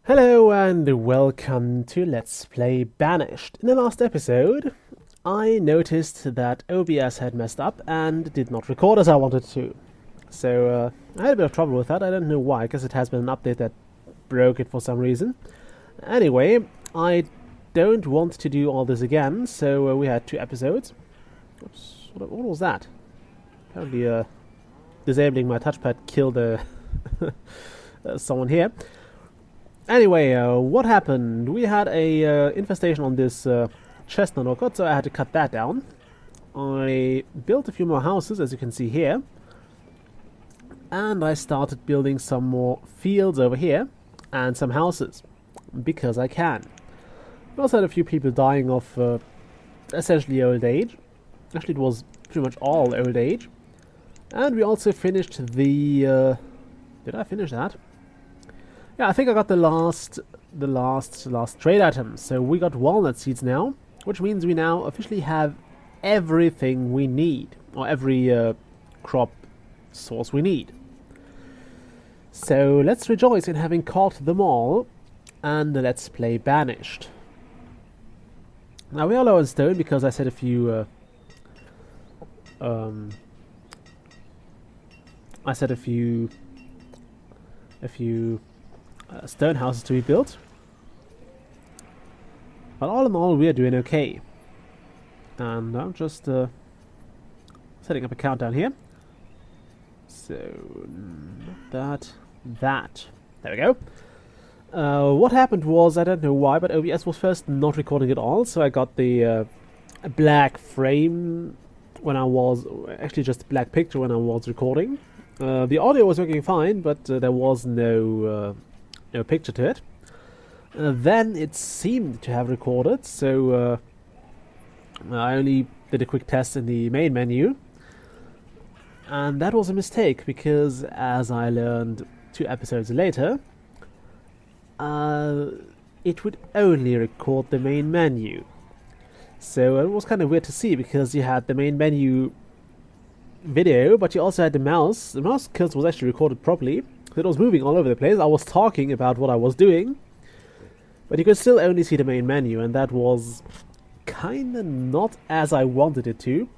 Hello and welcome to Let's Play Banished. In the last episode, I noticed that OBS had messed up and did not record as I wanted to. So I had a bit of trouble with that. I don't know why, because it has been an update that broke it for some reason. Anyway, I don't want to do all this again, so we had 2 episodes. Oops, what was that? Apparently disabling my touchpad killed someone here. Anyway, what happened? We had a infestation on this chestnut orchard, so I had to cut that down. I built a few more houses, as you can see here. And I started building some more fields over here, and some houses, because I can. We also had a few people dying of essentially old age. Actually, it was pretty much all old age. And we also finished the... did I finish that? Yeah, I think I got the last trade item. So we got walnut seeds now, which means we now officially have everything we need, or every crop source we need. So let's rejoice in having caught them all, and let's play Banished. Now we are low on stone because I said a few stone houses to be built. But all in all, we are doing okay. And I'm just setting up a countdown here. So, not that. There we go. What happened was, I don't know why, but OBS was first not recording at all, so I got the black frame when I was, actually just a black picture when I was recording. The audio was working fine, but there was no picture to it. Then it seemed to have recorded, so I only did a quick test in the main menu. And that was a mistake, because as I learned 2 episodes later, it would only record the main menu. So it was kind of weird to see, because you had the main menu video, but you also had the mouse. The mouse cursor was actually recorded properly. It was moving all over the place. I was talking about what I was doing, but you could still only see the main menu, and that was kinda not as I wanted it to.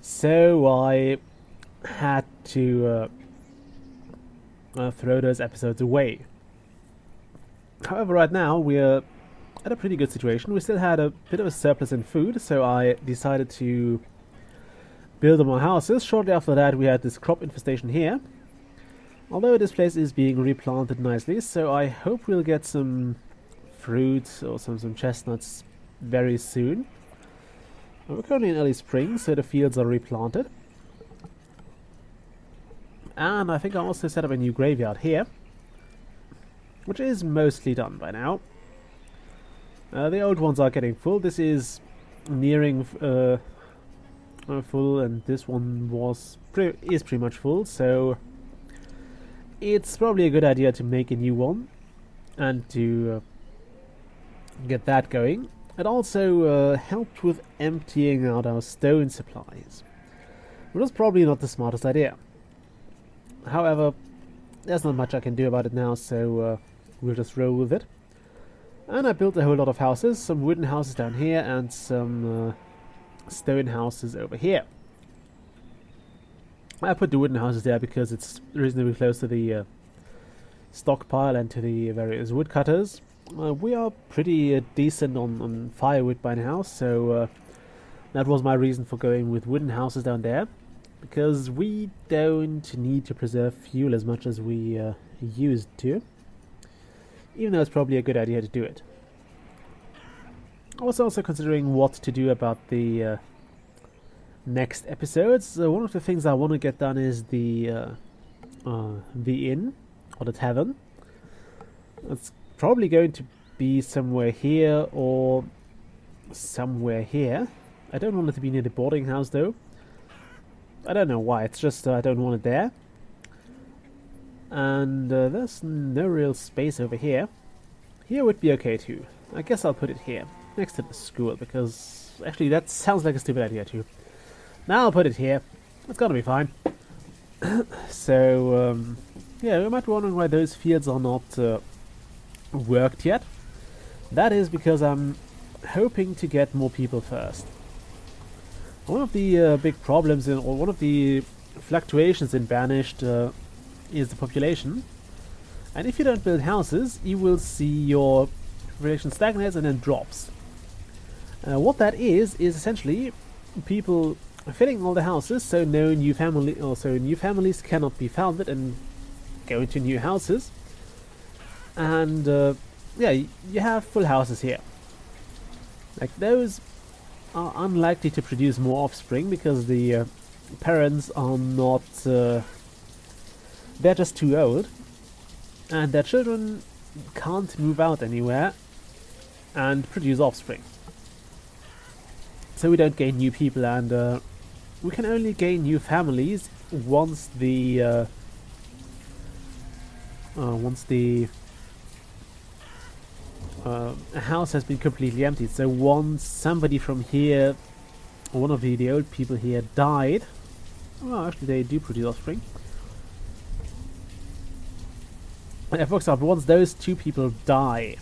So I had to throw those episodes away. However, right now we're at a pretty good situation. We still had a bit of a surplus in food, so I decided to build more houses. Shortly after that, we had this crop infestation here. Although this place is being replanted nicely, so I hope we'll get some fruits or some chestnuts very soon. We're currently in early spring, so the fields are replanted. And I think I also set up a new graveyard here, which is mostly done by now. The old ones are getting full. This is nearing full, and this one is pretty much full, so it's probably a good idea to make a new one and to get that going. It also helped with emptying out our stone supplies, which was probably not the smartest idea. However, there's not much I can do about it now, so we'll just roll with it. And I built a whole lot of houses, some wooden houses down here and some stone houses over here. I put the wooden houses there because it's reasonably close to the stockpile and to the various woodcutters. We are pretty decent on firewood by now, so that was my reason for going with wooden houses down there, because we don't need to preserve fuel as much as we used to, even though it's probably a good idea to do it. I was also considering what to do about the next episodes. One of the things I want to get done is the inn, or the tavern. It's probably going to be somewhere here or somewhere here. I don't want it to be near the boarding house though. I don't know why, it's just I don't want it there. And there's no real space over here. Here would be okay too. I guess I'll put it here, next to the school, because actually that sounds like a stupid idea too. Now I'll put it here. It's gonna be fine. So, yeah, you might be wondering why those fields are not worked yet. That is because I'm hoping to get more people first. One of the big problems or one of the fluctuations in Banished is the population. And if you don't build houses, you will see your population stagnates and then drops. What that is essentially people filling all the houses, so no new family, or so new families cannot be founded and go into new houses. And yeah, you have full houses here. Like those are unlikely to produce more offspring because the parents are not, they're just too old, and their children can't move out anywhere and produce offspring. So we don't gain new people, and we can only gain new families once the house has been completely emptied. So once somebody from here, or one of the old people here died, well, actually they do produce offspring. For example, once those two people die,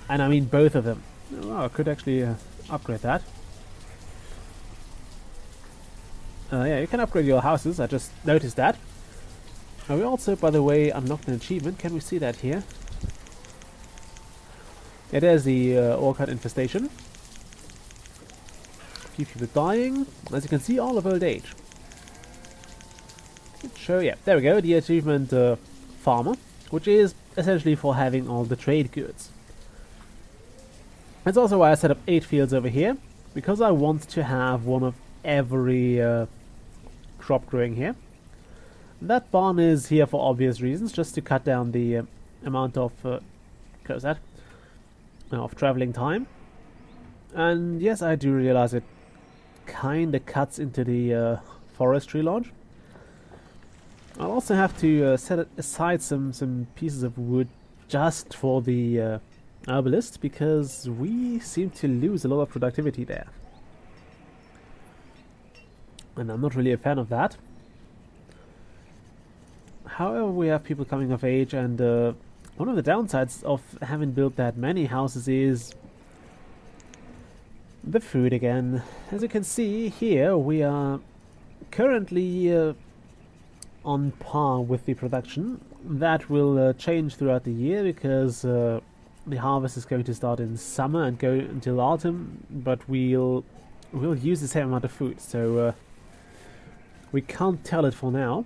and I mean both of them, well, I could actually upgrade that. Yeah, you can upgrade your houses, I just noticed that. We also, by the way, unlocked an achievement. Can we see that here? It is the orchid infestation. A few people dying. As you can see, all of old age. Show, yeah, there we go, the achievement farmer, which is essentially for having all the trade goods. That's also why I set up 8 fields over here, because I want to have one of every crop growing here. That barn is here for obvious reasons, just to cut down the amount of close that of traveling time. And yes, I do realize it kinda cuts into the forestry lodge. I'll also have to set aside some pieces of wood just for the herbalist, because we seem to lose a lot of productivity there. And I'm not really a fan of that. However, we have people coming of age, and one of the downsides of having built that many houses is the food again. As you can see here, we are currently on par with the production. That will change throughout the year, because the harvest is going to start in summer and go until autumn, but we'll use the same amount of food, so we can't tell it for now.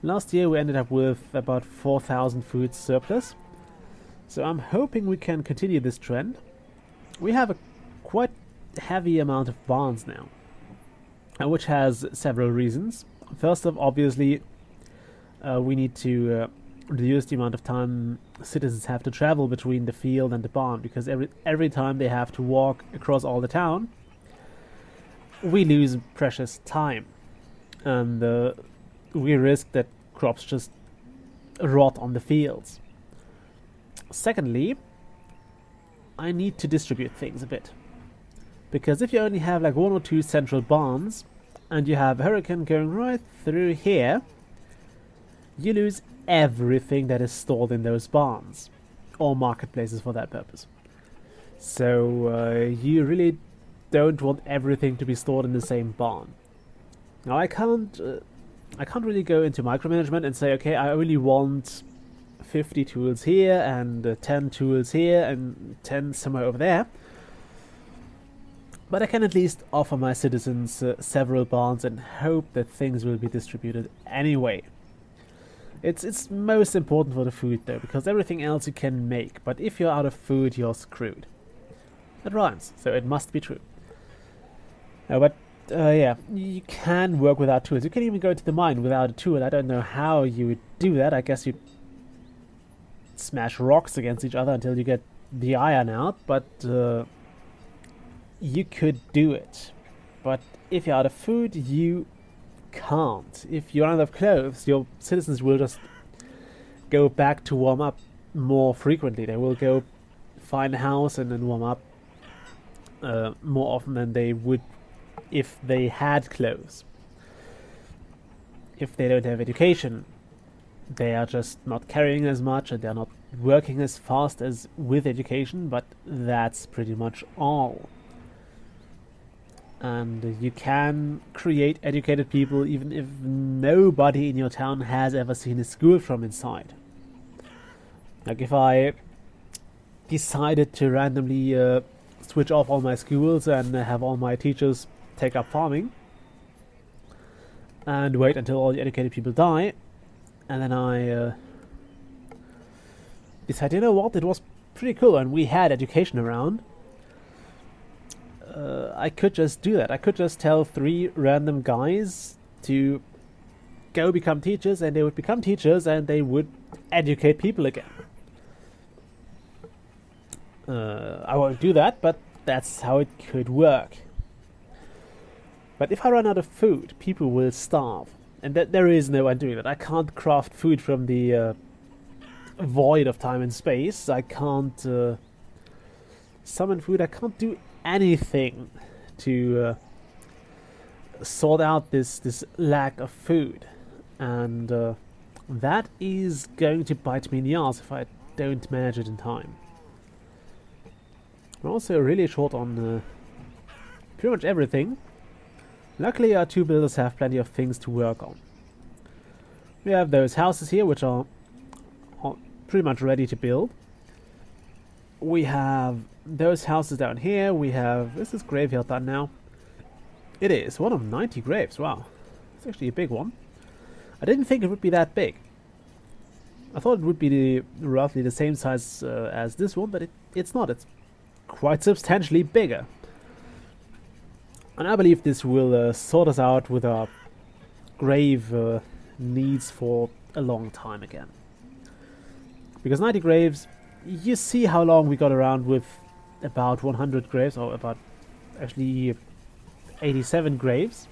Last year we ended up with about 4,000 food surplus, so I'm hoping we can continue this trend. We have a quite heavy amount of barns now, which has several reasons. First off, obviously, we need to reduce the amount of time citizens have to travel between the field and the barn, because every time they have to walk across all the town, we lose precious time, and we risk that crops just rot on the fields. Secondly, I need to distribute things a bit, because if you only have like 1 or 2 central barns and you have a hurricane going right through here, you lose everything that is stored in those barns, or marketplaces for that purpose. So you really don't want everything to be stored in the same barn. Now I can't really go into micromanagement and say, okay, I only want 50 tools here and 10 tools here and 10 somewhere over there. But I can at least offer my citizens several barns and hope that things will be distributed anyway. It's most important for the food though, because everything else you can make, but if you're out of food, you're screwed. That rhymes, so it must be true. Yeah, you can work without tools. You can even go to the mine without a tool. I don't know how you would do that. I guess you'd smash rocks against each other until you get the iron out, but you could do it. But if you're out of food, you can't. If you're out of clothes, your citizens will just go back to warm up more frequently. They will go find a house and then warm up more often than they would if they had clothes. If they don't have education, they are just not carrying as much, and they're not working as fast as with education, but that's pretty much all. And you can create educated people even if nobody in your town has ever seen a school from inside. Like if I decided to randomly switch off all my schools and have all my teachers take up farming and wait until all the educated people die, and then I decided, you know what, it was pretty cool and we had education around, I could just do that. I could just tell 3 random guys to go become teachers, and they would become teachers and they would educate people again. I won't do that, but that's how it could work. But if I run out of food, people will starve. And there is no one doing that. I can't craft food from the void of time and space. I can't summon food. I can't do anything to sort out this lack of food. And that is going to bite me in the ass if I don't manage it in time. We're also really short on pretty much everything. Luckily our 2 builders have plenty of things to work on. We have those houses here which are pretty much ready to build. We have those houses down here. We have... Is this graveyard done now? It is. One of 90 graves. Wow. It's actually a big one. I didn't think it would be that big. I thought it would be roughly the same size as this one, but it's not. It's quite substantially bigger. And I believe this will sort us out with our grave needs for a long time again. Because 90 graves, you see how long we got around with about 100 graves, or about actually 87 graves.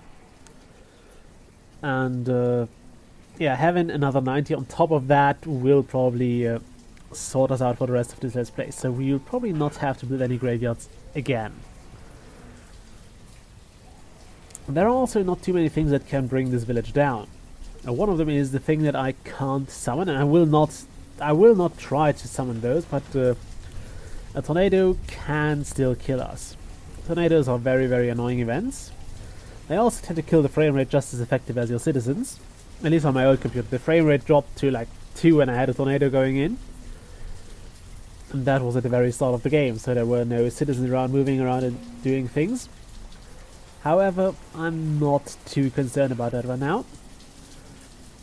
And yeah, having another 90 on top of that will probably sort us out for the rest of this Let's Play. So we'll probably not have to build any graveyards again. There are also not too many things that can bring this village down. One of them is the thing that I can't summon, and I will not try to summon those, but a tornado can still kill us. Tornadoes are very, very annoying events. They also tend to kill the frame rate just as effective as your citizens. At least on my old computer. The frame rate dropped to like 2 when I had a tornado going in. And that was at the very start of the game, so there were no citizens around moving around and doing things. However, I'm not too concerned about that right now.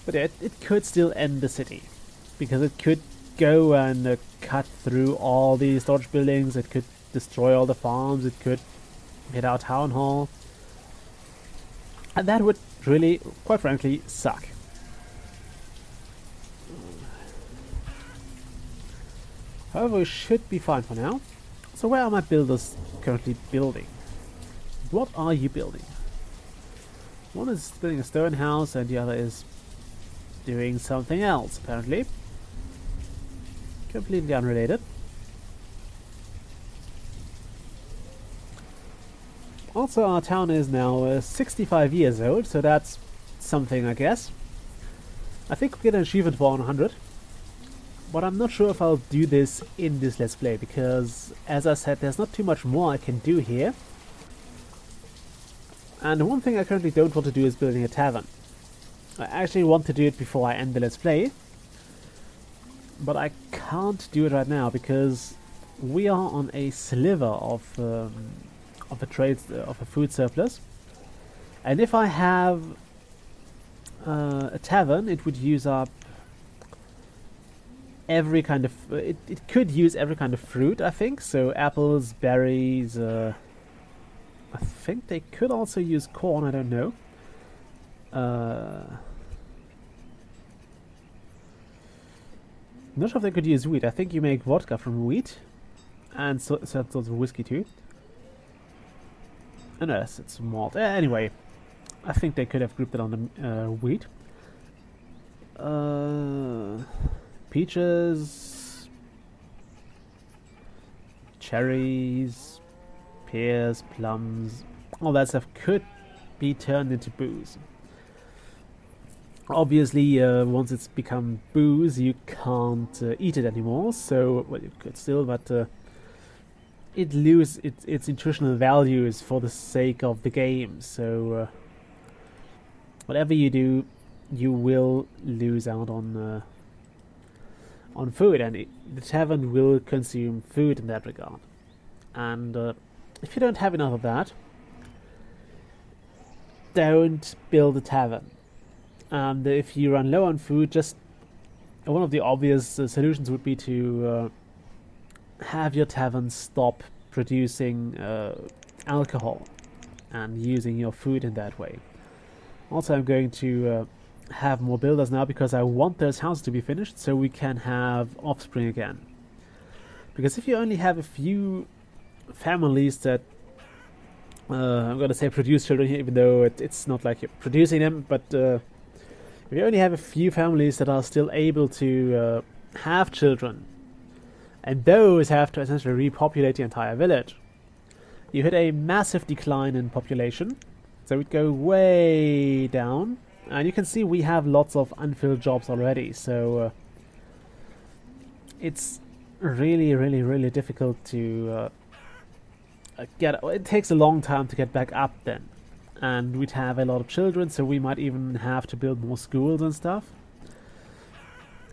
But yeah, it could still end the city. Because it could go and cut through all the storage buildings, it could destroy all the farms, it could hit our town hall. And that would really, quite frankly, suck. However, we should be fine for now. So where are my builders currently building? What are you building? One is building a stone house and the other is doing something else, apparently. Completely unrelated. Also, our town is now 65 years old, so that's something, I guess. I think we get an achievement for 100. But I'm not sure if I'll do this in this Let's Play, because, as I said, there's not too much more I can do here. And one thing I currently don't want to do is building a tavern. I actually want to do it before I end the Let's Play. But I can't do it right now, because we are on a sliver of a food surplus. And if I have a tavern, it would use up every kind of... it could use every kind of fruit, I think. So apples, berries... I think they could also use corn, I don't know. I'm not sure if they could use wheat. I think you make vodka from wheat. And certain sorts of whiskey too. Unless it's malt. Anyway, I think they could have grouped it on the wheat. Peaches, cherries, pears, plums, all that stuff could be turned into booze. Obviously, once it's become booze, you can't eat it anymore. So, well, you could still, but it loses its nutritional values for the sake of the game. So, whatever you do, you will lose out on food, and the tavern will consume food in that regard. And if you don't have enough of that, don't build a tavern. And if you run low on food, just one of the obvious solutions would be to have your tavern stop producing alcohol and using your food in that way. Also, I'm going to have more builders now because I want those houses to be finished so we can have offspring again. Because if you only have a few families that I'm going to say produce children here, even though it's not like you're producing them, but if you only have a few families that are still able to have children, and those have to essentially repopulate the entire village, you hit a massive decline in population. So we'd go way down, and you can see we have lots of unfilled jobs already, so it's really difficult to it takes a long time to get back up then. And we'd have a lot of children, so we might even have to build more schools and stuff.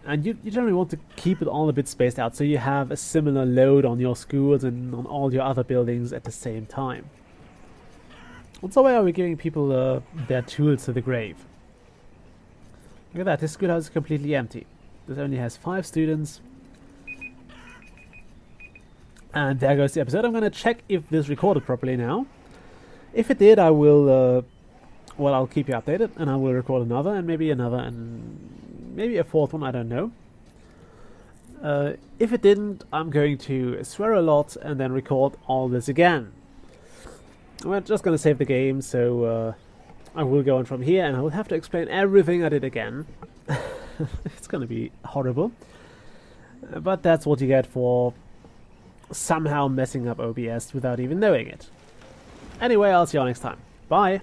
And you generally want to keep it all a bit spaced out, so you have a similar load on your schools and on all your other buildings at the same time. Also, why are we giving people their tools to the grave? Look at that, this schoolhouse is completely empty. This only has 5 students. And there goes the episode. I'm going to check if this recorded properly now. If it did, I will, well, I'll keep you updated, and I will record another, and maybe another, and maybe a 4th one, I don't know. If it didn't, I'm going to swear a lot, and then record all this again. We're just going to save the game, so I will go on from here, and I will have to explain everything I did again. It's going to be horrible. But that's what you get for somehow messing up OBS without even knowing it. Anyway, I'll see you all next time. Bye!